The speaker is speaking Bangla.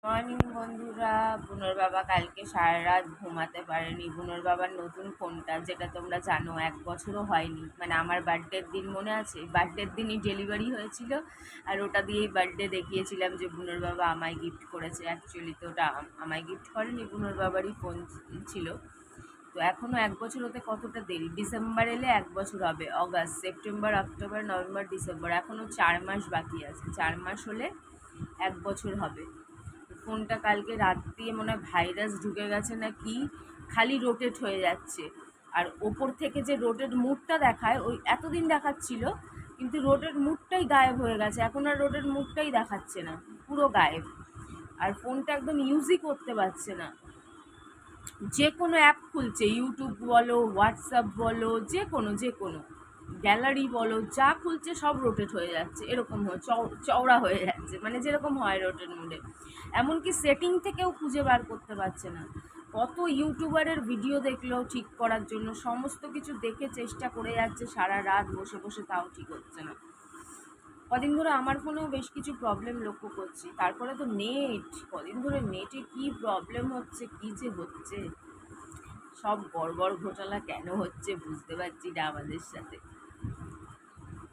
মর্নিং বন্ধুরা। বুনোর বাবা কালকে সারা রাত ঘুমাতে পারেনি। বুনোর বাবার নতুন ফোনটা, যেটা তোমরা জানো 1 বছরও হয়নি, মানে আমার বার্থডের দিন মনে আছে, বার্থডের দিনই ডেলিভারি হয়েছিল। আর ওটা দিয়েই বার্থডে দেখিয়েছিলাম যে বুনোর বাবা আমায় গিফট করেছে। অ্যাকচুয়ালি তো ওটা আমায় গিফট করেনি, বুনোর বাবারই ফোন ছিল। তো এখনও 1 বছর হতে কতটা দেরি। ডিসেম্বর এলে 1 বছর হবে, August, September, October, November, December, এখনও 4 মাস বাকি আছে। 4 মাস হলে 1 বছর হবে। ফোনটা কালকে রাত দিয়ে মনে হয় ভাইরাস ঢুকে গেছে না কি, খালি রোটেট হয়ে যাচ্ছে। আর ওপর থেকে যে রোটেট মুডটা দেখায়, ওই এতদিন দেখাচ্ছিল, কিন্তু রোটেট মুডটাই গায়েব হয়ে গেছে। এখন আর রোটেট মুডটাই দেখাচ্ছে না, পুরো গায়েব। আর ফোনটা একদম ইউজই করতে পারছে না। যে কোনো অ্যাপ খুলছে, ইউটিউব বলো, হোয়াটসঅ্যাপ বলো, যে কোনো গ্যালারি বলো, যা খুলছে সব রোটেট হয়ে যাচ্ছে। এরকম চওড়া হয়ে যাচ্ছে, মানে যেরকম হয় রোটেট মুডে। এমনকি সেটিং থেকেও খুঁজে বার করতে পারছে না। কত ইউটিউবারের ভিডিও দেখলো ঠিক করার জন্য, সমস্ত কিছু দেখে চেষ্টা করে যাচ্ছে সারা রাত বসে বসে, তাও ঠিক হচ্ছে না। কদিন ধরে আমার ফোনেও বেশ কিছু প্রবলেম লক্ষ্য করছি। তারপরে তো নেট, কদিন ধরে নেটে কি প্রবলেম হচ্ছে, কি যে হচ্ছে, সব গড়বড় ঘোটালা কেন হচ্ছে বুঝতে পারছি না আমাদের সাথে।